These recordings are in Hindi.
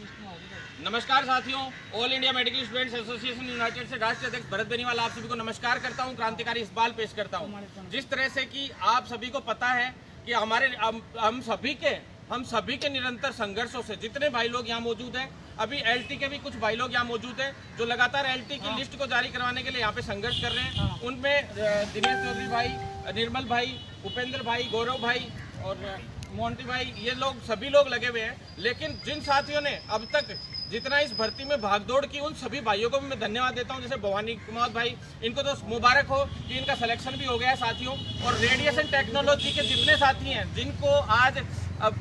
नमस्कार साथियों, all India medical students association United से राष्ट्रीय अध्यक्ष भरत बेनीवाल आप सभी को नमस्कार करता हूं, क्रांतिकारी इकबाल पेश करता हूं। जिस तरह से कि आप सभी को पता है कि हम सभी के निरंतर संघर्षों से जितने भाई लोग यहाँ मौजूद हैं, अभी एलटी के भी कुछ भाई लोग यहाँ मौजूद हैं जो लगातार एलटी की लिस्ट को जारी करवाने के लिए यहाँ पे संघर्ष कर रहे हैं। उनमें दिनेश चौधरी भाई, निर्मल भाई, उपेंद्र भाई, गौरव भाई और मोंटी भाई, ये लोग सभी लोग लगे हुए हैं। लेकिन जिन साथियों ने अब तक जितना इस भर्ती में भागदौड़ की, उन सभी भाइयों को भी मैं धन्यवाद देता हूं। जैसे भवानी कुमार भाई, इनको तो मुबारक हो कि इनका सिलेक्शन भी हो गया है साथियों। और रेडिएशन टेक्नोलॉजी के जितने साथी हैं जिनको आज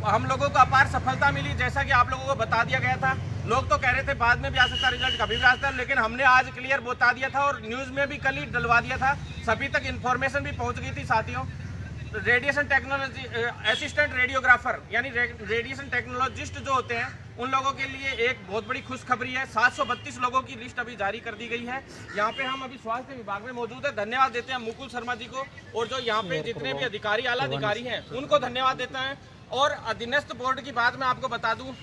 हम लोगों को अपार सफलता मिली, जैसा कि आप लोगों को बता दिया गया था। लोग तो कह रहे थे बाद में भी आ सकता, रिजल्ट कभी भी आ सकता, लेकिन हमने आज क्लियर बता दिया था और न्यूज़ में भी कल ही डलवा दिया था, सभी तक इन्फॉर्मेशन भी पहुँच गई थी साथियों। रेडिएशन टेक्नोलॉजी असिस्टेंट रेडियोग्राफर यानी रेडिएशन टेक्नोलॉजिस्ट जो होते हैं, उन लोगों के लिए एक बहुत बड़ी खुशखबरी है। 732 लोगों की लिस्ट अभी जारी कर दी गई है। यहाँ पे हम अभी स्वास्थ्य विभाग में मौजूद है। धन्यवाद देते हैं मुकुल शर्मा जी को, और जो यहाँ पे जितने भी अधिकारी, आला अधिकारी हैं, उनको धन्यवाद देते हैं। और अधीनस्थ बोर्ड की बात मैं आपको बता दूं,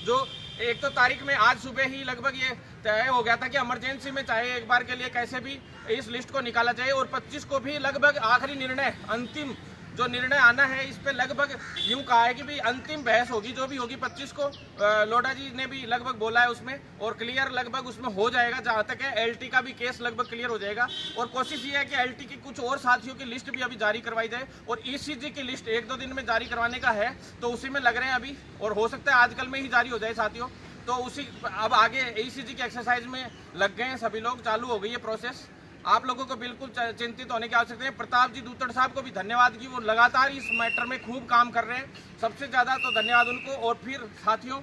जो 1 तारीख में आज सुबह ही लगभग ये तय हो गया था कि इमरजेंसी में चाहे एक बार के लिए कैसे भी इस लिस्ट को निकाला जाए, और 25 को भी लगभग आखिरी निर्णय, अंतिम जो निर्णय आना है, इस पे लगभग यूं कहा है कि भी अंतिम बहस होगी, जो भी होगी 25 को। लोढ़ा जी ने भी लगभग बोला है उसमें, और क्लियर लगभग उसमें हो जाएगा। जहां तक है एलटी का भी केस लगभग क्लियर हो जाएगा। और कोशिश ये है कि एलटी की कुछ और साथियों की लिस्ट भी अभी जारी करवाई जाए, और ईसीजी की लिस्ट 1-2 दिन में जारी करवाने का है, तो उसी में लग रहे हैं अभी, और हो सकता है आजकल में ही जारी हो जाए साथियों। तो उसी अब आगे ईसीजी की एक्सरसाइज में लग गए हैं सभी लोग, चालू हो गई है प्रोसेस। आप लोगों को बिल्कुल चिंतित होने की आवश्यकता है। प्रताप जी दूतड़ साहब को भी धन्यवाद कि वो लगातार इस मैटर में खूब काम कर रहे हैं, सबसे ज़्यादा तो धन्यवाद उनको। और फिर साथियों,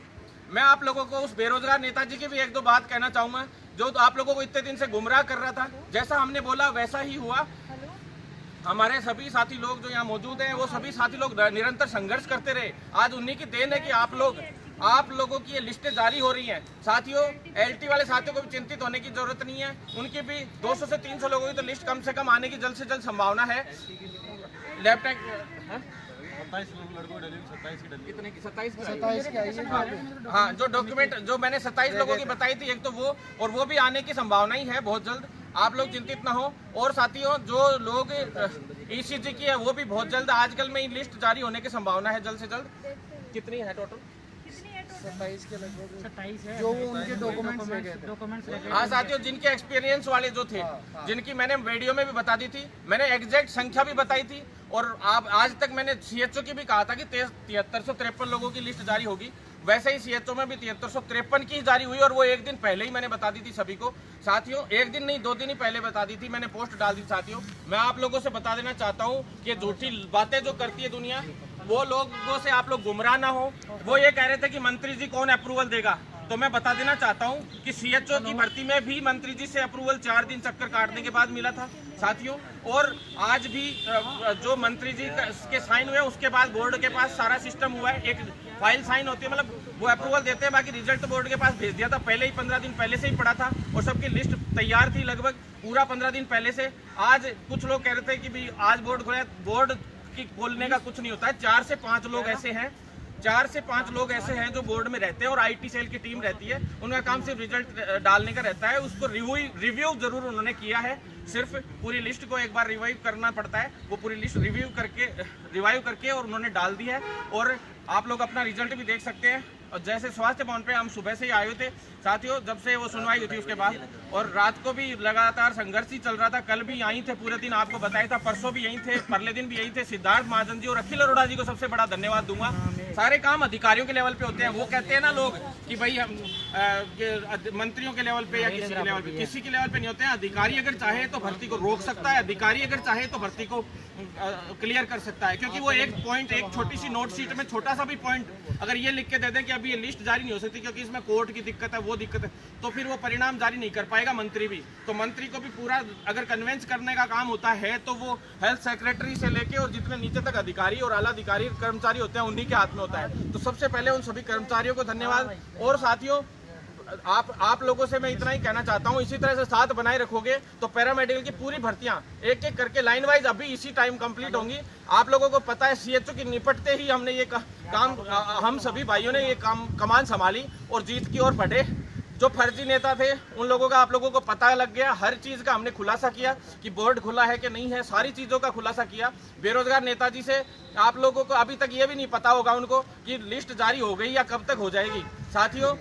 मैं आप लोगों को उस बेरोजगार नेताजी की भी 1-2 बात कहना चाहूँगा, जो आप लोगों को इतने दिन से गुमराह कर रहा था। जैसा हमने बोला वैसा ही हुआ। हमारे सभी साथी लोग जो यहाँ मौजूद हैं, वो सभी साथी लोग निरंतर संघर्ष करते रहे। आज उन्हीं की देन है कि आप लोगों की ये लिस्टें जारी हो रही हैं साथियों। एलटी वाले साथियों को भी चिंतित होने की जरूरत नहीं है, उनकी भी 200 से 300 लोगों की तो लिस्ट कम से कम आने की जल्द से जल्द संभावना है। लैपटॉप 27 हाँ, जो डॉक्यूमेंट जो मैंने 27 लोगों की बताई थी, एक तो वो, और वो भी आने की संभावना ही है बहुत जल्द। आप लोग चिंतित ना हो। और साथियों, जो लोग ईसीजी की है, वो भी बहुत जल्द आजकल में ही लिस्ट जारी होने की संभावना है जल्द से जल्द। कितनी है टोटल? 27 के लगभग 27 है, जो उनके डॉक्यूमेंट्स। हाँ साथियों, जिनके एक्सपीरियंस वाले जो थे, जिनकी मैंने वीडियो में भी बता दी थी, मैंने एग्जैक्ट संख्या भी बताई थी। और आप आज तक मैंने सीएचओ की भी कहा था कि 7353 लोगों की लिस्ट जारी होगी। वैसे ही सीएचओ में भी 7353 की जारी हुई, और वो एक दिन पहले ही मैंने बता दी थी सभी को साथियों। एक दिन नहीं, 2 दिन ही पहले बता दी थी, मैंने पोस्ट डाल दी साथियों। मैं आप लोगों से बता देना चाहता हूँ कि झूठी बातें जो करती है दुनिया, वो लोगों से आप लोग गुमराह ना हो। वो ये कह रहे थे कि मंत्री जी कौन अप्रूवल देगा, तो मैं बता देना चाहता हूं कि सीएचओ की भर्ती में भी मंत्री जी से अप्रूवल 4 दिन चक्कर काटने के बाद मिला था साथियों। और आज भी जो मंत्री जी के साइन हुए, उसके बाद बोर्ड के पास सारा सिस्टम हुआ है। एक फाइल साइन होती है, मतलब वो अप्रूवल देते हैं, बाकी रिजल्ट बोर्ड के पास भेज दिया था पहले ही, 15 दिन पहले से ही पड़ा था, और सबकी लिस्ट तैयार थी लगभग पूरा 15 दिन पहले से। आज कुछ लोग कह रहे थे कि भाई आज बोर्ड खोला, बोर्ड की खोलने का कुछ नहीं होता है। 4 से 5 लोग ऐसे हैं, 4 से 5 लोग ऐसे हैं जो बोर्ड में रहते हैं, और आईटी सेल की टीम रहती है, उनका काम सिर्फ रिजल्ट डालने का रहता है। उसको रिव्यू जरूर उन्होंने किया है, सिर्फ पूरी लिस्ट को एक बार रिवाइव करना पड़ता है। वो पूरी लिस्ट रिवाइव करके और उन्होंने डाल दी है, और आप लोग अपना रिजल्ट भी देख सकते हैं। और जैसे स्वास्थ्य भवन पे हम सुबह से ही आए हुए थे साथियों, जब से वो सुनवाई हुई थी उसके बाद, और रात को भी लगातार संघर्ष ही चल रहा था। कल भी यहीं थे पूरे दिन, आपको बताया था, परसों भी यहीं थे, परले दिन भी यहीं थे। सिद्धार्थ महाजन जी और अखिल अरोड़ा जी को सबसे बड़ा धन्यवाद दूंगा। सारे काम अधिकारियों के लेवल पे होते हैं। वो कहते हैं ना लोग कि भाई हम मंत्रियों के लेवल पे या किसी के लेवल पे, किसी के लेवल पे नहीं होते हैं। अधिकारी अगर चाहे तो भर्ती को रोक सकता है, अधिकारी अगर चाहे तो भर्ती को क्लियर कर सकता है। क्योंकि वो एक पॉइंट, एक छोटी सी नोट शीट में छोटा सा भी पॉइंट अगर ये लिख के दे दें कि अभी ये लिस्ट जारी नहीं हो सकती क्योंकि इसमें कोर्ट की दिक्कत है, वो दिक्कत है, तो फिर वो परिणाम जारी नहीं कर पाएगा मंत्री भी। तो मंत्री को भी पूरा अगर कन्वेंस करने का काम होता है, तो वो हेल्थ सेक्रेटरी से लेके और जितने नीचे तक अधिकारी और आला अधिकारी कर्मचारी होते हैं, उन्हीं के हाथ में होता है। तो सबसे पहले उन सभी कर्मचारियों को धन्यवाद। और साथियों, आप लोगों से मैं इतना ही कहना चाहता हूँ, इसी तरह से साथ बनाए रखोगे तो पैरामेडिकल की पूरी भर्तियां एक एक करके लाइन वाइज अभी इसी टाइम कंप्लीट होंगी। आप लोगों को पता है सीएचओ की निपटते ही हमने ये काम हम सभी भाइयों ने ये कमान संभाली और जीत की ओर बढ़े। जो फर्जी नेता थे उन लोगों का आप लोगों को पता लग गया, हर चीज का हमने खुलासा किया कि बोर्ड खुला है कि नहीं है, सारी चीजों का खुलासा किया। बेरोजगार नेताजी से आप लोगों को अभी तक ये भी नहीं पता होगा उनको कि लिस्ट जारी हो गई या कब तक हो जाएगी। साथियों,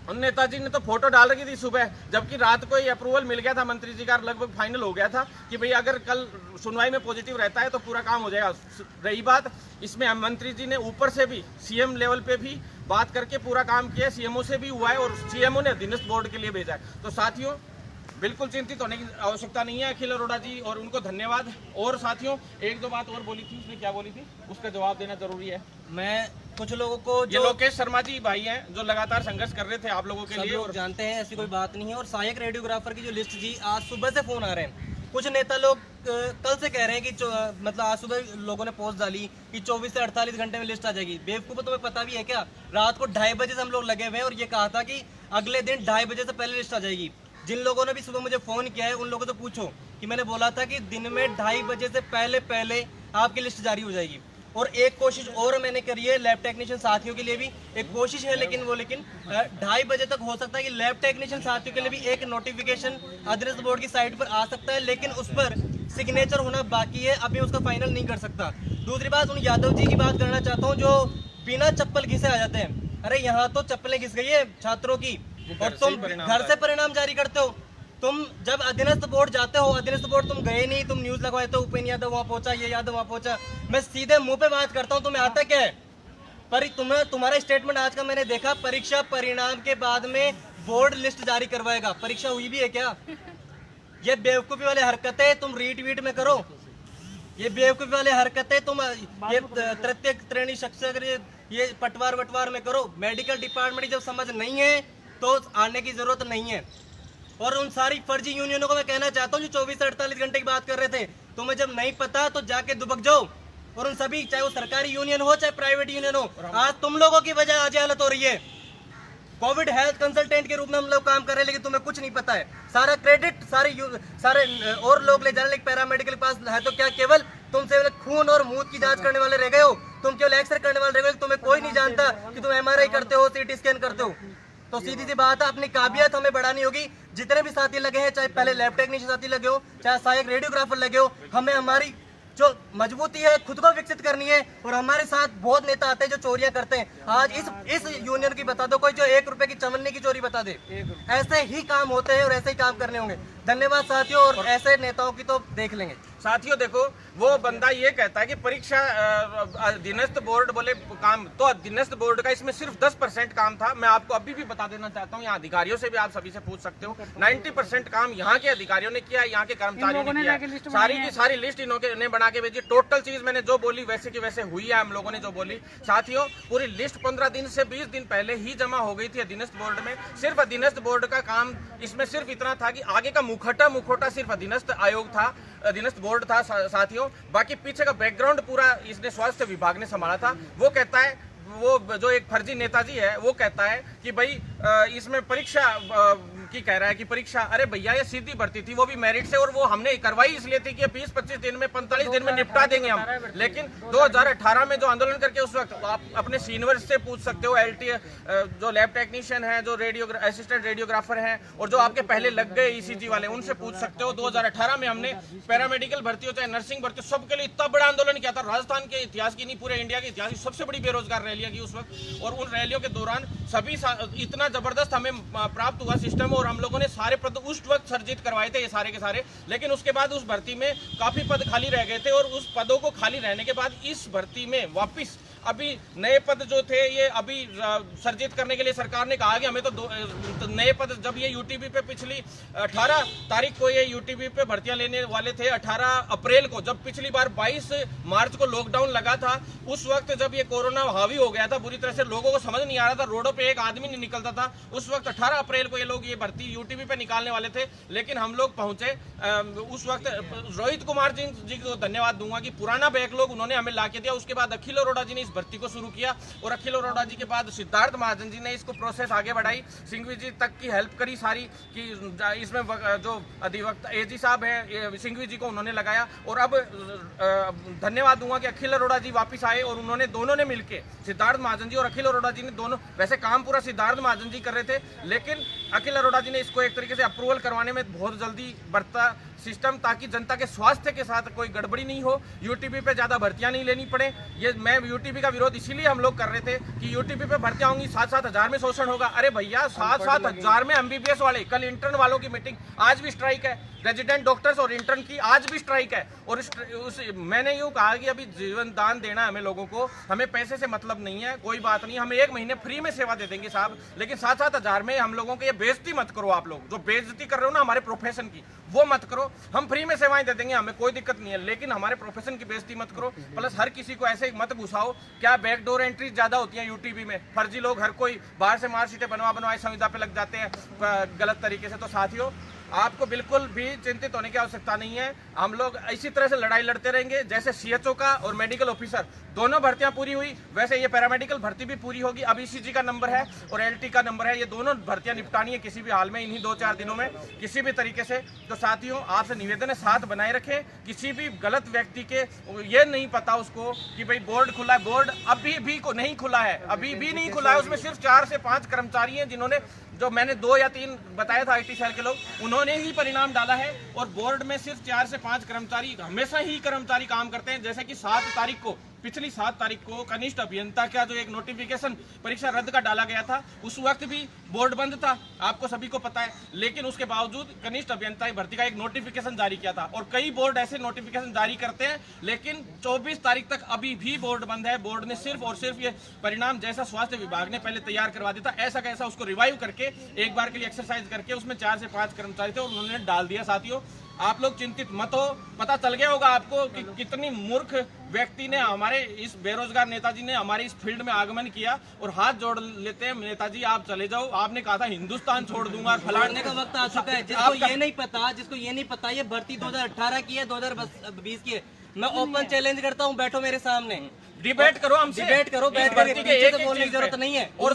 उन नेताजी ने तो फोटो डाल रखी थी सुबह, जबकि रात को ये अप्रूवल मिल गया था, मंत्री जी का लगभग फाइनल हो गया था कि भाई अगर कल सुनवाई में पॉजिटिव रहता है तो पूरा काम हो जाएगा। रही बात इसमें, मंत्री जी ने ऊपर से भी सीएम लेवल पे भी बात करके पूरा काम किया, सीएमओ से भी हुआ है और सीएमओ ने अधीनस्थ बोर्ड के लिए भेजा है। तो साथियों, बिल्कुल चिंतित होने की आवश्यकता नहीं है अखिल अरोड़ा जी, और उनको धन्यवाद। और साथियों, एक दो बात और बोली थी, उसने क्या बोली थी उसका जवाब देना जरूरी है। मैं कुछ लोगों को ये लोकेश शर्मा जी भाई हैं जो लगातार संघर्ष कर रहे थे आप लोगों के लिए, और जानते हैं ऐसी कोई बात नहीं है। और सहायक रेडियोग्राफर की जो लिस्ट जी आज सुबह से फोन आ रहे हैं, कुछ नेता लोग कल से कह रहे हैं कि मतलब आज सुबह लोगों ने पोस्ट डाली कि 24 से 48 घंटे में लिस्ट आ जाएगी। बेवकूफ़, तुम्हें पता भी है क्या, रात को 2:30 बजे से हम लोग लगे हुए हैं और ये कहा था कि अगले दिन 2:30 बजे से पहले लिस्ट आ जाएगी। जिन लोगों ने भी सुबह मुझे फोन किया है उन लोगों से पूछो कि मैंने बोला था कि दिन में 2:30 बजे से पहले आपकी लिस्ट जारी हो जाएगी। और एक कोशिश और मैंने करी है लैब टेक्नीशियन साथियों के लिए भी, एक कोशिश है लेकिन 2:30 बजे तक हो सकता है कि लैब टेक्नीशियन साथियों के लिए भी एक नोटिफिकेशन अधीनस्थ बोर्ड की साइट पर आ सकता है, लेकिन उस पर सिग्नेचर होना बाकी है, अभी उसका फाइनल नहीं कर सकता। दूसरी बात, उन यादव जी की बात करना चाहता हूँ जो बिना चप्पल घिसे आ जाते हैं। अरे यहाँ तो चप्पलें घिस गई है छात्रों की और तुम घर से परिणाम जारी करते हो। तुम जब अधीनस्थ बोर्ड जाते हो, अधीनस्थ बोर्ड तुम गए नहीं, तुम न्यूज लगवाए तो उपेन्द्र यादव वहां पहुंचा, ये यादव वहां पहुंचा। मैं सीधे मुंह पे बात करता हूं, तुम्हें आता क्या है? पर तुम्हारा स्टेटमेंट आज का मैंने देखा, परीक्षा परिणाम के बाद में बोर्ड लिस्ट जारी करवाएगा। परीक्षा हुई भी है क्या? ये बेवकूफी वाली हरकतें तुम रीट्वीट में करो, ये बेवकूफी वाली हरकतें तुम ये तृतीय श्रेणी शिक्षक ये पटवार वटवार में करो। मेडिकल डिपार्टमेंट जब समझ नहीं है तो आने की जरूरत नहीं है। और उन सारी फर्जी यूनियनों को मैं कहना चाहता हूँ जो 24 से 48 घंटे की बात कर रहे थे, तुम्हें जब नहीं पता तो जाके दुबक जाओ। और उन सभी, चाहे वो सरकारी यूनियन हो चाहे प्राइवेट यूनियन हो, आज तुम लोगों की वजह आज हालत हो रही है। कोविड हेल्थ कंसल्टेंट के रूप में हम लोग काम कर रहे हैं, लेकिन तुम्हें कुछ नहीं पता है। सारा क्रेडिट सारे और लोग ले जा रहे हैं, पैरामेडिकल के पास है तो क्या केवल तुम केवल खून और मूत की जांच करने वाले रह गए हो? तुम केवल एक्सरे करने वाले रह गए हो? तुम्हें कोई नहीं जानता कि तुम MRI करते हो, CT स्कैन करते हो। तो सीधी सी बात है, अपनी काबिलियत हमें बढ़ानी होगी। जितने भी साथी लगे हैं, चाहे पहले लैब टेक्नीशियन साथी लगे हो, चाहे सहायक रेडियोग्राफर लगे हो, हमें हमारी जो मजबूती है खुद को विकसित करनी है। और हमारे साथ बहुत नेता आते हैं जो चोरियां करते हैं। आज इस यूनियन की बता दो कोई जो 1 रुपए की चवन्नी की चोरी बता दे। ऐसे ही काम होते हैं और ऐसे ही काम करने होंगे। धन्यवाद साथियों, और ऐसे नेताओं की तो देख लेंगे। साथियों देखो, वो बंदा ये कहता है कि परीक्षा अधीनस्थ बोर्ड बोले काम, तो अधीनस्थ बोर्ड का इसमें सिर्फ 10% काम था। मैं आपको अभी भी बता देना चाहता हूँ, यहाँ अधिकारियों से भी आप सभी से पूछ सकते हो, 90% काम यहाँ के अधिकारियों ने किया, यहाँ के कर्मचारियों ने किया। सारी की सारी लिस्ट इन्होंने बना के भेजी। टोटल चीज मैंने जो बोली वैसे की वैसे हुई है, हम लोगों ने जो बोली। साथियों, पूरी लिस्ट 15 दिन से 20 दिन पहले ही जमा हो गई थी अधीनस्थ बोर्ड में। सिर्फ अधीनस्थ बोर्ड का काम इसमें सिर्फ इतना था कि आगे का मुखौटा सिर्फ अधीनस्थ आयोग था, अधीनस्थ बोर्ड था साथियों। बाकी पीछे का बैकग्राउंड पूरा इसने स्वास्थ्य विभाग ने संभाला था। वो कहता है, वो जो एक फर्जी नेताजी है वो कहता है कि भाई इसमें परीक्षा की कह रहा है कि परीक्षा, अरे भैया ये सीधी भर्ती थी, वो भी मेरिट से, और वो हमने करवाई इसलिए थी कि 20-25 दिन में 45 दिन में निपटा देंगे हम। लेकिन 2018 में जो आंदोलन करके उस वक्त आप अपने सीनियर से पूछ सकते हो, LT जो लैब टेक्नीशियन है, जो असिस्टेंट रेडियोग्राफर हैं, और जो आपके पहले लग गए ECG वाले, उनसे पूछ सकते हो। 2018 में हमने पैरामेडिकल भर्ती हो चाहे नर्सिंग भर्ती, सबके लिए इतना बड़ा आंदोलन किया था। राजस्थान के इतिहास की नहीं, पूरे इंडिया के इतिहास की सबसे बड़ी बेरोजगार रैलियां की उस वक्त। और उन रैलियों के दौरान सभी इतना जबरदस्त हमें प्राप्त हुआ सिस्टम, और हम लोगों ने सारे पद उस वक्त सर्जित करवाए थे, ये सारे के सारे। लेकिन उसके बाद उस भर्ती में काफी पद खाली रह गए थे, और उस पदों को खाली रहने के बाद इस भर्ती में वापस अभी नए पद जो थे ये अभी सर्जित करने के लिए सरकार ने कहा कि हमें तो नए पद, जब ये UTB पे पिछली 18 तारीख को ये UTB पे भर्तियां लेने वाले थे, 18 अप्रैल को, जब पिछली बार 22 मार्च को लॉकडाउन लगा था, उस वक्त जब ये कोरोना हावी हो गया था बुरी तरह से, लोगों को समझ नहीं आ रहा था, रोडों पे एक आदमी नहीं निकलता था, उस वक्त 18 अप्रैल को ये लोग ये भर्ती UTB पे निकालने वाले थे। लेकिन हम लोग पहुंचे उस वक्त। रोहित कुमार जी को धन्यवाद दूंगा कि पुराना बैकलॉग उन्होंने हमें ला के दिया। उसके बाद अखिल अरोड़ा जी ने इस इस भर्ती को शुरू किया और अखिल अरोड़ा जी के बाद सिद्धार्थ महाजन जी ने इसको प्रोसेस आगे बढ़ाई, सिंघवी जी तक की हेल्प करी सारी कि इसमें जो अधिवक्ता एजी साहब है सिंघवी जी को उन्होंने लगाया। और अब धन्यवाद दूंगा कि अखिल अरोड़ा जी वापस आए और उन्होंने दोनों ने मिलके सिद्धार्थ महाजन जी और अखिल अरोड़ा जी ने दोनों, वैसे काम पूरा सिद्धार्थ महाजन जी कर रहे थे लेकिन अखिल अरोड़ा जी ने इसको एक तरीके से अप्रूवल करवाने में बहुत जल्दी बढ़ता सिस्टम, ताकि जनता के स्वास्थ्य के साथ कोई गड़बड़ी नहीं हो, यूटीपी पे ज्यादा भर्तियां नहीं लेनी पड़े। ये मैं यूटीपी का विरोध इसीलिए हम लोग कर रहे थे कि यूटीपी पे भर्तियां होंगी 7-7 हजार में शोषण होगा। अरे भैया 7-7 हजार में एमबीबीएस वाले, कल इंटर्न वालों की मीटिंग, आज भी स्ट्राइक है, रेजिडेंट डॉक्टर्स और इंटर्न की आज भी स्ट्राइक है। और मैंने यूँ कहा कि अभी जीवन दान देना है हमें लोगों को, हमें पैसे से मतलब नहीं है, कोई बात नहीं, हमें 1 महीने फ्री में सेवा दे देंगे साहब, लेकिन 7-7 हजार में हम लोगों को ये बेइज्जती मत करो। आप लोग जो बेइज्जती कर रहे हो ना हमारे प्रोफेशन की, वो मत करो। हम फ्री में सेवाएं दे देंगे, हमें कोई दिक्कत नहीं है, लेकिन हमारे प्रोफेशन की बेइज्जती मत करो। प्लस हर किसी को ऐसे मत घुसाओ। क्या बैकडोर एंट्री ज्यादा होती है यूटीबी में, फर्जी लोग हर कोई बाहर से मार्कशीटें बनवाए संविदा पे लग जाते हैं गलत तरीके से। तो साथियों आपको बिल्कुल भी चिंतित होने की आवश्यकता नहीं है, हम लोग इसी तरह से लड़ाई लड़ते रहेंगे। जैसे सीएचओ का और मेडिकल ऑफिसर दोनों भर्तियां पूरी हुई, वैसे ये पैरामेडिकल भर्ती भी पूरी होगी। अब ईसीजी का नंबर है और एलटी का नंबर है, ये दोनों भर्तियां निपटानी है किसी भी हाल में, इन्हीं 2-4 दिनों में किसी भी तरीके से। तो साथियों आपसे निवेदन है, साथ बनाए रखें। किसी भी गलत व्यक्ति के ये नहीं पता उसको कि भाई बोर्ड खुला है, बोर्ड अभी भी नहीं खुला है, अभी भी नहीं खुला है। उसमें सिर्फ 4 से 5 कर्मचारी हैं जिन्होंने, जो मैंने 2 या 3 बताया था आईटी सेल के लोग, उन्होंने ही परिणाम डाला है। और बोर्ड में सिर्फ 4 से 5 कर्मचारी, हमेशा ही कर्मचारी काम करते हैं। जैसे कि 7 तारीख को, पिछली 7 तारीख को कनिष्ठ अभियंता का जो एक नोटिफिकेशन परीक्षा रद्द का डाला गया था, उस वक्त भी बोर्ड बंद था, आपको सभी को पता है, लेकिन उसके बावजूद कनिष्ठ अभियंता भर्ती का एक नोटिफिकेशन जारी किया था। और कई बोर्ड ऐसे नोटिफिकेशन जारी करते हैं, लेकिन 24 तारीख तक अभी भी बोर्ड बंद है। बोर्ड ने सिर्फ और सिर्फ ये परिणाम जैसा स्वास्थ्य विभाग ने पहले तैयार करवा दिया था, ऐसा कैसा उसको रिवाइव करके एक बार के लिए एक्सरसाइज करके उसमें 4 से 5 कर्मचारी थे और उन्होंने डाल दिया। साथियों आप लोग चिंतित मत हो, पता चल गया होगा आपको कि कितनी मूर्ख व्यक्ति ने, हमारे इस बेरोजगार नेताजी ने हमारे इस फील्ड में आगमन किया। और हाथ जोड़ लेते हैं, नेताजी आप चले जाओ, आपने कहा था हिंदुस्तान छोड़ दूंगा, फलाने का वक्त आ चुका है। जिसको ये नहीं पता ये भर्ती 2018 की है, 2020 की है, मैं ओपन चैलेंज करता हूँ, बैठो मेरे सामने, डिबेट करो हमसे, डिबेट करो, बैठ करके पीछे से बोलने की जरूरत नहीं है। और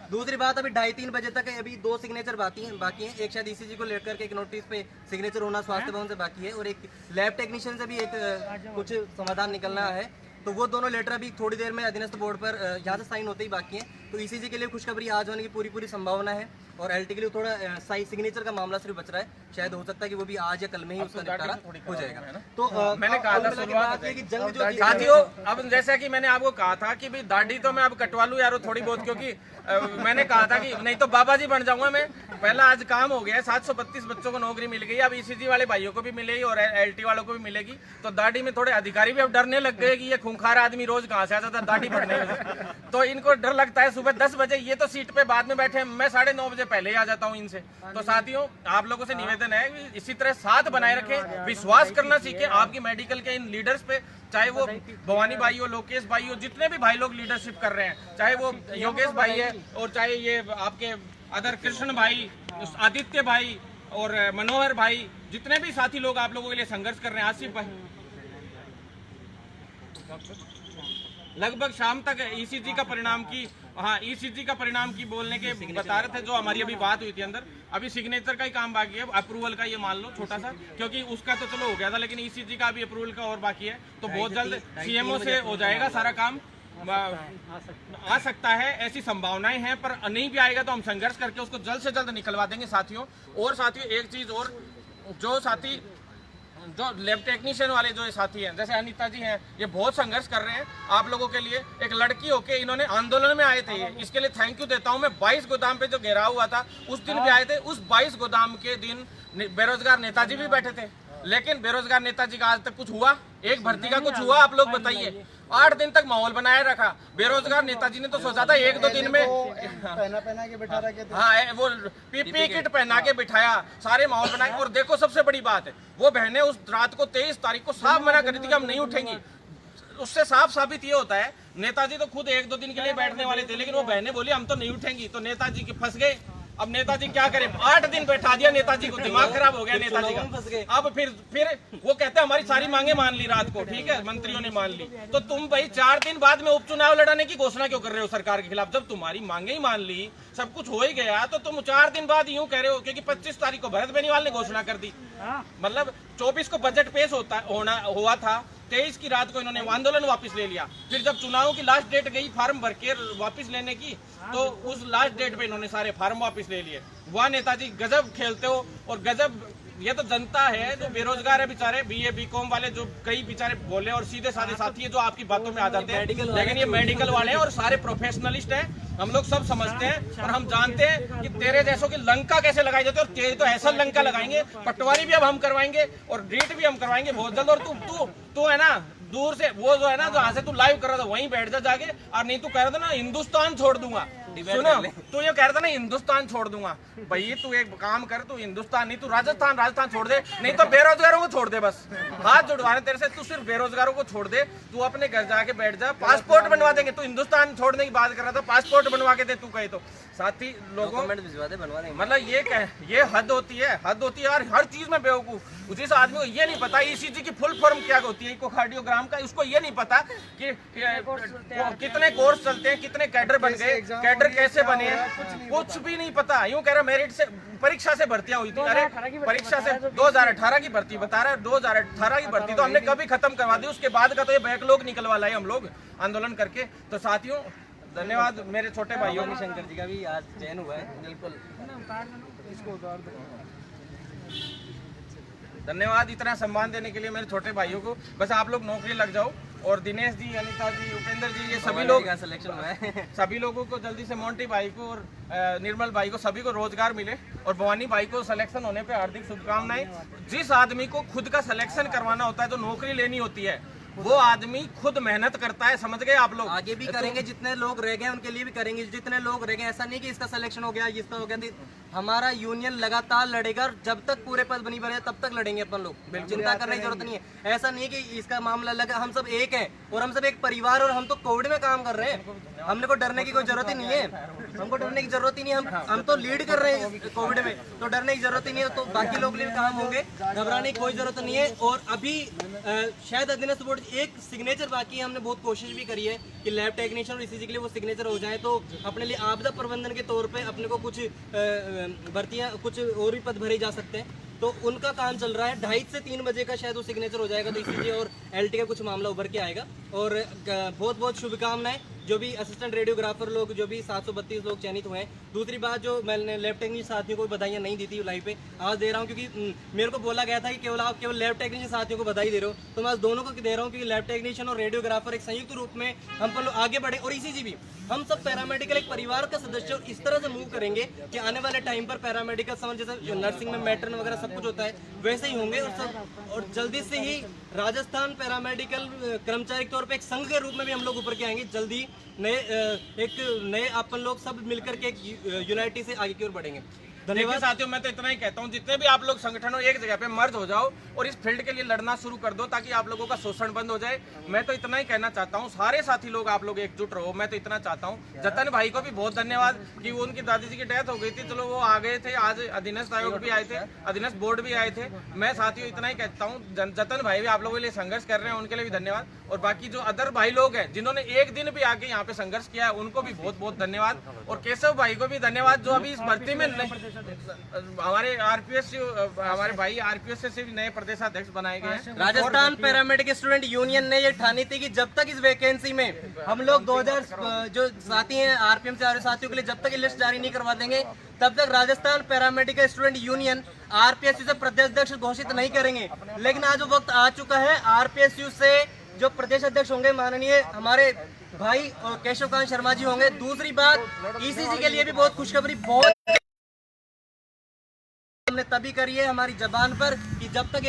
दूसरी बात अभी 2:30-3 बजे तक है, अभी 2 सिग्नेचर बाकी हैं। एक शायद ईसीजी को लेकर के एक नोटिस पे सिग्नेचर होना स्वास्थ्य भवन से बाकी है, और एक लैब टेक्नीशियन से भी एक कुछ समाधान निकलना है। तो वो दोनों लेटर अभी थोड़ी देर में अधीनस्थ बोर्ड पर यहाँ से साइन होते ही बाकी हैं। तो ईसीजी के लिए खुशखबरी आज होने की पूरी संभावना है, और एलटी के लिए थोड़ा सिग्नेचर का मामला सिर्फ बच रहा है, शायद हो सकता है कि वो भी आज या कल में ही उसका निपटारा हो जाएगा। तो मैंने कहा था साथियों, अब जैसा कि मैंने आपको कहा था कि भाई दाढ़ी तो मैं अब कटवा लूं यारो थोड़ी बहुत, क्योंकि मैंने कहा था कि नहीं तो बाबा जी बन जाऊंगा मैं। पहला आज काम हो गया है, 732 बच्चों को नौकरी मिल गई, अब ईसीजी वाले भाइयों को भी मिलेगी और एलटी वालों को भी मिलेगी। तो दाढ़ी में थोड़े अधिकारी भी अब डरने लग गए कि ये खूंखार आदमी रोज कहाँ से आता था दाढ़ी बढ़ने में, तो इनको डर लगता है। सुबह 10 बजे ये तो सीट पे बाद में बैठे, मैं 9:30 बजे पहले ही आ जाता हूँ इनसे। तो साथियों आप लोगों से निवेदन है कि इसी तरह साथ बनाए रखें, विश्वास करना सीखें आपकी मेडिकल के इन लीडर्स पे, चाहे वो भवानी भाई हो, लोकेश भाई हो, जितने भी भाई लोग लीडरशिप कर रहे हैं, चाहे वो योगेश भाई है और चाहे ये आपके अदर कृष्ण भाई, आदित्य भाई और मनोहर भाई, जितने भी साथी लोग आप लोगों के लिए संघर्ष कर रहे हैं। आसिफ भाई लगभग शाम तक ईसीजी का परिणाम की, हाँ ईसीजी का परिणाम की बोलने के बता रहे थे, जो हमारी अभी बात हुई थी अंदर, अभी सिग्नेचर का ही काम बाकी है, अप्रूवल का ये मान लो छोटा सा, क्योंकि उसका तो चलो हो गया था, लेकिन ईसीजी का अभी अप्रूवल का और बाकी है। तो बहुत जल्द सीएमओ से हो जाएगा सारा काम, आ सकता है, ऐसी संभावनाएं हैं, पर नहीं भी आएगा तो हम संघर्ष करके उसको जल्द से जल्द निकलवा देंगे साथियों। और साथियों एक चीज और, जो साथी जो लैब टेक्नीशियन वाले जो साथी हैं, जैसे अनिता जी हैं, ये बहुत संघर्ष कर रहे हैं आप लोगों के लिए। एक लड़की होके इन्होंने आंदोलन में आए थे, ये इसके लिए थैंक यू देता हूं मैं। 22 गोदाम पे जो घेराव हुआ था उस दिन भी आए थे, उस 22 गोदाम के दिन बेरोजगार नेताजी भी बैठे थे, लेकिन बेरोजगार नेताजी का आज तक कुछ हुआ? एक भर्ती का कुछ हुआ? आप लोग बताइए। 8 दिन तक माहौल बनाए रखा बेरोजगार नेताजी ने, तो सोचा था 1-2 दिन में पहना के बिठा रखे थे, हाँ वो पीपी किट पहना के बिठाया, सारे माहौल बनाए। और देखो सबसे बड़ी बात है, वो बहनें उस रात को 23 तारीख को साफ मना करी थी कि हम नहीं उठेंगी। उससे साफ साबित ये होता है, नेताजी तो खुद 1-2 दिन के लिए बैठने वाले थे, लेकिन वो बहनें बोली हम तो नहीं उठेंगी, तो नेताजी के फंस गए। अब नेताजी क्या करें, 8 दिन बैठा दिया नेताजी को, दिमाग खराब हो गया नेताजी का। अब फिर वो कहते हैं हमारी सारी मांगे मान ली रात को, ठीक है, मंत्रियों ने मान ली, तो तुम भाई 4 दिन बाद में उपचुनाव लड़ाने की घोषणा क्यों कर रहे हो सरकार के खिलाफ? जब तुम्हारी मांगे ही मान ली, सब कुछ हो ही गया, तो तुम 4 दिन बाद यूं कह रहे हो? क्योंकि 25 तारीख को भरत बेनीवाल ने घोषणा कर दी, मतलब 24 को बजट पेश हुआ था, 23 की रात को इन्होंने आंदोलन वापस ले लिया। फिर जब चुनाव की लास्ट डेट गई फार्म भर के वापस लेने की, तो उस लास्ट डेट पे इन्होंने सारे फार्म वापस ले लिए। वाह नेताजी, गजब खेलते हो। और गजब, ये तो जनता है जो बेरोजगार है बेचारे, बीए बीकॉम वाले जो कई बेचारे बोले और सीधे साधे साथी है जो आपकी बातों में आ जाते हैं, लेकिन ये मेडिकल वाले हैं और सारे प्रोफेशनलिस्ट हैं, हम लोग सब समझते हैं। और हम जानते हैं कि तेरे जैसों की लंका कैसे लगाई जाती है, और तेरे तो ऐसा लंका लगाएंगे, पटवारी भी अब हम करवाएंगे और रीट भी हम करवाएंगे बहुत जल्द। और तू है ना, दूर से वो जो है ना, जहाँ से तू लाइव कर रहा था वहीं बैठ जा जाके, और नहीं तू कह रहा था ना हिंदुस्तान छोड़ दूंगा, सुनो, तू ये कह रहा था ना हिंदुस्तान छोड़ दूंगा, भाई तू एक काम कर, तू हिंदुस्तान नहीं, तू राजस्थान छोड़ दे, नहीं तो बेरोजगारों को छोड़ दे, बस हाथ जुड़वाने तेरे से, तू सिर्फ बेरोजगारों को छोड़ दे, तू अपने घर जाके बैठ जा, पासपोर्ट बनवा देंगे। तू हिंदुस्तान छोड़ने की बात कर रहा था, पासपोर्ट बनवा के दे, तू कहे तो साथी लोगों मतलब ये हद होती है और हर चीज में बेवकूफ। जिस आदमी को ये नहीं पता ईसीजी की फुल फॉर्म क्या होती है, इकोकार्डियोग्राम का, उसको ये नहीं पता कि कितने कोर्स चलते हैं, कितने कैडर बन गए, कैडर कैसे बने हैं, कुछ भी नहीं पता। यूं कह रहा मेरिट से, परीक्षा से भर्तियां हुई थी, अरे परीक्षा से 2018 की भर्ती बता रहा है, 2018 की भर्ती तो हमने कभी खत्म करवा दी, उसके बाद का तो ये बैकलॉग निकलवा लाए हम लोग आंदोलन करके। तो साथियों धन्यवाद मेरे छोटे भाइयों की, शंकर जी का भी आज चयन हुआ है, बिल्कुल धन्यवाद इतना सम्मान देने के लिए मेरे छोटे भाइयों को। बस आप लोग नौकरी लग जाओ, और दिनेश जी, अनिता जी, उपेंद्र जी, ये सभी लोग का सिलेक्शन हुआ है सभी लोगों को जल्दी से, मोंटी भाई को और निर्मल भाई को, सभी को रोजगार मिले, और भवानी भाई को सिलेक्शन होने पे हार्दिक शुभकामनाएं। जिस आदमी को खुद का सिलेक्शन करवाना होता है, जो नौकरी लेनी होती है, वो आदमी खुद मेहनत करता है, समझ गए आप लोग? आगे भी करेंगे, जितने लोग रह गए उनके लिए भी करेंगे, जितने लोग रह गए, ऐसा नहीं कि इसका सिलेक्शन हो गया, इसका हो गया। हमारा यूनियन लगातार लड़ेगा, जब तक पूरे पद बनी बने तब तक लड़ेंगे अपन लोग, चिंता करने की जरूरत नहीं है। ऐसा नहीं कि इसका मामला लगा, हम सब एक हैं और हम सब एक परिवार, और हम तो कोविड में काम कर रहे हैं, हमने को डरने की कोई जरूरत ही नहीं है, हमको डरने की जरूरत ही नहीं है, हम तो लीड कर रहे हैं कोविड में, तो डरने की जरूरत ही नहीं है। तो बाकी लोग भी काम होंगे, घबराने की कोई जरूरत नहीं है। और अभी शायद अधीनस्थ बोर्ड एक सिग्नेचर बाकी है, हमने बहुत कोशिश भी करी है कि लैब टेक्नीशियन और ईसीजी के लिए वो सिग्नेचर हो जाए, तो अपने लिए आपदा प्रबंधन के तौर पे अपने को कुछ भर्तियां, कुछ और भी पद भरे जा सकते हैं, तो उनका काम चल रहा है। 2:30 से 3 बजे का शायद वो सिग्नेचर हो जाएगा, तो ईसीजी और एलटी का कुछ मामला उभर के आएगा। और बहुत बहुत शुभकामनाएं जो भी असिस्टेंट रेडियोग्राफर लोग, जो भी 732 लोग चयनित हुए हैं। दूसरी बात, जो मैंने लैब टेक्नीशियन साथियों को बधाइयाँ नहीं दी थी लाइव पे, आज दे रहा हूँ, क्योंकि मेरे को बोला गया था कि केवल आप केवल लैब टेक्नीशियन साथियों को बधाई दे रहे हो, तो मैं आज दोनों को दे रहा हूँ, क्योंकि लैब टेक्नीशियन और रेडियोग्राफर एक संयुक्त रूप में हम पर आगे बढ़े, और ईसीजी भी, हम सब पैरामेडिकल एक परिवार का सदस्य और इस तरह से मूव करेंगे कि आने वाले टाइम पर पैरामेडिकल समझ, जैसे नर्सिंग में मैट्रन वगैरह सब कुछ होता है, वैसे ही होंगे। और जल्दी से ही राजस्थान पैरामेडिकल कर्मचारी के तौर पे एक संघ के रूप में भी हम लोग ऊपर के आएंगे जल्दी, नए अपन लोग सब मिलकर के एक यूनाइटी से आगे की ओर बढ़ेंगे। धन्यवाद साथियों, मैं तो इतना ही कहता हूँ, जितने भी आप लोग संगठन हो, एक जगह पे मर्ज हो जाओ और इस फील्ड के लिए लड़ना शुरू कर दो, ताकि आप लोगों का शोषण बंद हो जाए। मैं तो इतना ही कहना चाहता हूँ, सारे साथी लोग आप लोग एकजुट रहो, मैं तो इतना चाहता हूँ। जतन भाई को भी बहुत धन्यवाद कि वो, उनकी दादी जी की डेथ हो गई थी, चलो वो आ गए थे, आज अधीनस्थ आयोग भी आए थे, अधीनस्थ बोर्ड भी आए थे। मैं साथियों इतना ही कहता हूँ, जतन भाई भी आप लोगों के लिए संघर्ष कर रहे हैं, उनके लिए भी धन्यवाद। और बाकी जो अदर भाई लोग हैं जिन्होंने एक दिन भी आके यहाँ पे संघर्ष किया है, उनको भी बहुत बहुत धन्यवाद। और केशव भाई को भी धन्यवाद, जो अभी इस भर्ती में हमारे आरपीएस, हमारे भाई आरपीएस से भी नए प्रदेशाध्यक्ष बनाए गए हैं। राजस्थान पैरामेडिकल स्टूडेंट यूनियन ने ये ठानी थी कि जब तक इस वैकेंसी में हम लोग 2000 जो साथी हैं आरपीएम से आ रहे साथियों के लिए जब तक ये लिस्ट जारी नहीं करवा देंगे, तब तक राजस्थान पैरामेडिकल स्टूडेंट यूनियन आरपीएसयू से प्रदेशाध्यक्ष घोषित नहीं करेंगे। लेकिन आज वो वक्त आ चुका है, आरपीएसयू से जो प्रदेश अध्यक्ष होंगे माननीय हमारे भाई और केशव कांत शर्मा जी होंगे। दूसरी बात, ईसीजी के लिए भी बहुत खुशखबरी, बहुत हमने तभी करी है हमारी जबान पर कि जब तक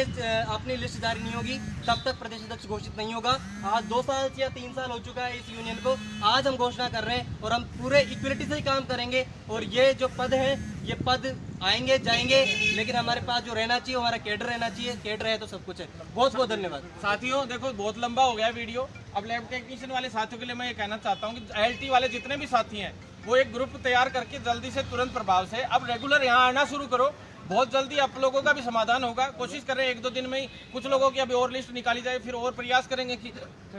अपनी लिस्ट जारी नहीं होगी तब तक प्रदेश अध्यक्ष घोषित नहीं होगा। आज 2 साल या 3 साल हो चुका है इस यूनियन को, आज हम घोषणा कर रहे हैं और हम पूरे इक्वलिटी से ही काम करेंगे। और ये जो पद है, ये पद आएंगे जाएंगे, लेकिन हमारे पास जो रहना चाहिए हमारा कैडर रहना चाहिए, कैडर है तो सब कुछ है। बहुत बहुत धन्यवाद साथियों। देखो बहुत लंबा हो गया वीडियो, अब लैब टेक्नीशियन वाले साथियों के लिए मैं ये कहना चाहता हूँ कि एलटी वाले जितने भी साथी हैं, वो एक ग्रुप तैयार करके जल्दी से तुरंत प्रभाव से अब रेगुलर यहाँ आना शुरू करो। बहुत जल्दी आप लोगों का भी समाधान होगा। कोशिश कर रहे हैं 1-2 दिन में ही कुछ लोगों की अभी और लिस्ट निकाली जाए, फिर और प्रयास करेंगे कि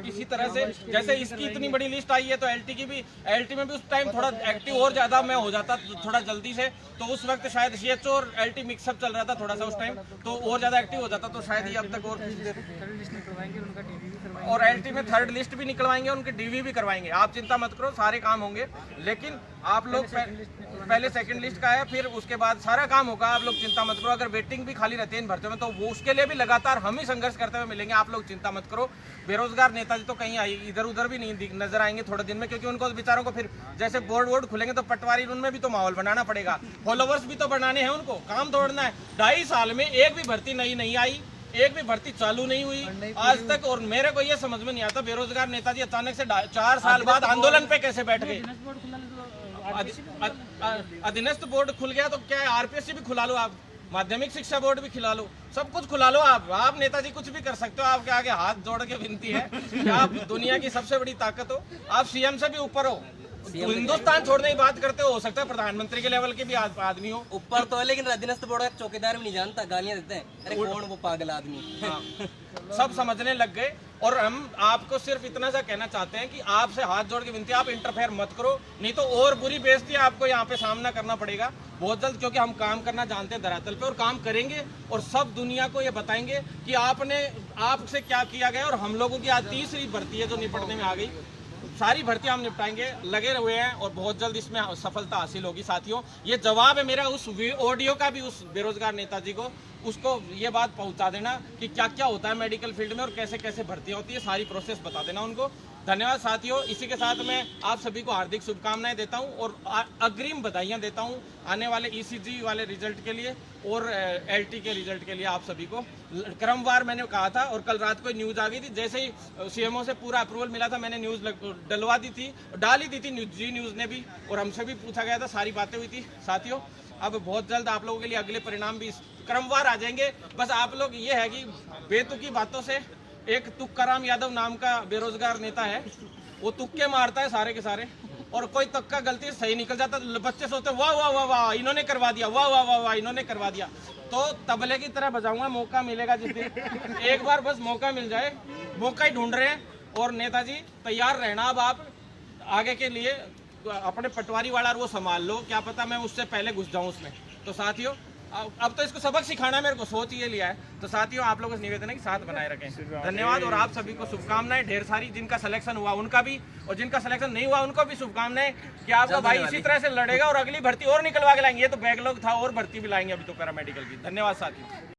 इसी तरह से जैसे इसकी इतनी बड़ी लिस्ट आई है तो एलटी की भी, एलटी में भी उस टाइम थोड़ा एक्टिव और ज्यादा मैं हो जाता थोड़ा जल्दी से, तो उस वक्त शायद सीएचओ और एलटी मिक्सअप चल रहा था थोड़ा सा उस टाइम, तो और ज्यादा एक्टिव हो जाता, तो शायद ये अब तक और एलटी में थर्ड लिस्ट भी निकलवाएंगे, उनके डीवी भी करवाएंगे। आप चिंता मत करो, सारे काम होंगे। लेकिन आप लोग पहले सेकंड लिस्ट का है, फिर उसके बाद सारा काम होगा। आप लोग चिंता मत करो। अगर वेटिंग भी खाली रहती है इन भर्तियों में तो वो उसके लिए भी लगातार हम ही संघर्ष करते हुए मिलेंगे। आप लोग चिंता मत करो। बेरोजगार नेताजी तो कहीं इधर उधर भी नहीं नजर आएंगे थोड़े दिन में, क्योंकि उनको बेचारों को फिर जैसे बोर्ड वोर्ड खुलेंगे तो पटवारी उनमें भी तो माहौल बनाना पड़ेगा, फॉलोवर्स भी तो बनाने हैं उनको, काम तोड़ना है। 2.5 साल में एक भी भर्ती नहीं आई, एक भी भर्ती चालू नहीं हुई आज तक। और मेरे को ये समझ में नहीं आता बेरोजगार नेताजी अचानक से 4 साल बाद आंदोलन पे कैसे बैठ गए। अधीनस्थ बोर्ड खुल गया तो क्या है, आरपीएससी भी खुला लो, आप माध्यमिक शिक्षा बोर्ड भी खिला लो, सब कुछ खुला लो। आप नेताजी कुछ भी कर सकते हो। आपके आगे हाथ जोड़ के विनती है कि आप दुनिया की सबसे बड़ी ताकत हो, आप सीएम से भी ऊपर हो। हिंदुस्तान छोड़ने की बात करते हो सकता है प्रधानमंत्री के लेवल के भी आदमी हो, ऊपर तो है, लेकिन अधीनस्थ बोर्ड का चौकीदार भी नहीं जानता, गालियां देते हैं, अरे कौन वो पागल आदमी। सब समझने लग गए। और हम आपको सिर्फ इतना सा कहना चाहते हैं कि आपसे हाथ जोड़ के विनती, आप इंटरफेयर मत करो, नहीं तो और बुरी बेइज्जती आपको यहाँ पे सामना करना पड़ेगा बहुत जल्द, क्योंकि हम काम करना जानते हैं धरातल पे और काम करेंगे और सब दुनिया को ये बताएंगे कि आपसे क्या किया गया। और हम लोगों की आज 3री भर्ती है जो निपटने में आ गई, सारी भर्तियां हम निपटाएंगे, लगे हुए हैं और बहुत जल्द इसमें सफलता हासिल होगी। साथियों, ये जवाब है मेरा उस ऑडियो का भी उस बेरोजगार नेताजी को, उसको ये बात पहुंचा देना कि क्या क्या होता है मेडिकल फील्ड में और कैसे कैसे भर्तियां होती है, सारी प्रोसेस बता देना उनको। धन्यवाद साथियों। इसी के साथ मैं आप सभी को हार्दिक शुभकामनाएं देता हूं और अग्रिम बधाइयां देता हूं आने वाले ईसीजी वाले रिजल्ट के लिए और एलटी के रिजल्ट के लिए। आप सभी को क्रमवार मैंने कहा था और कल रात को न्यूज आ गई थी, जैसे ही सीएमओ से पूरा अप्रूवल मिला था मैंने न्यूज डलवा दी थी, डाल ही दी थी जी न्यूज ने भी, और हमसे भी पूछा गया था, सारी बातें हुई थी। साथियों, अब बहुत जल्द आप लोगों के लिए अगले परिणाम भी क्रमवार आ जाएंगे। बस आप लोग ये है कि बेतुकी बातों से, एक तुक्काराम यादव नाम का बेरोजगार नेता है, वो तुक्के मारता है सारे के सारे, और कोई तुक्का गलती से सही निकल जाता तो बच्चे सोचते वाह वाह वाह वाह इन्होंने करवा दिया, वाह वाह वाह वाह इन्होंने करवा दिया। तो तबले की तरह बजाऊंगा, मौका मिलेगा जिस दिन, एक बार बस मौका मिल जाए, मौका ही ढूंढ रहे हैं। और नेताजी तैयार रहना, अब आप आगे के लिए अपने पटवारी वाला वो संभाल लो, क्या पता मैं उससे पहले घुस जाऊं उसमें। तो साथियों, अब तो इसको सबक सिखाना मेरे को, सोच ये लिया है। तो साथियों, आप लोगों से निवेदन है कि साथ बनाए रखें। धन्यवाद और आप सभी को शुभकामनाएं ढेर सारी। जिनका सिलेक्शन हुआ उनका भी, और जिनका सिलेक्शन नहीं हुआ उनको भी शुभकामनाएं कि आपका भाई इसी तरह से लड़ेगा और अगली भर्ती और निकलवा के लाएंगे। ये तो बैकलॉग था और भर्ती भी लाएंगे अभी तो पैरामेडिकल की। धन्यवाद साथियों।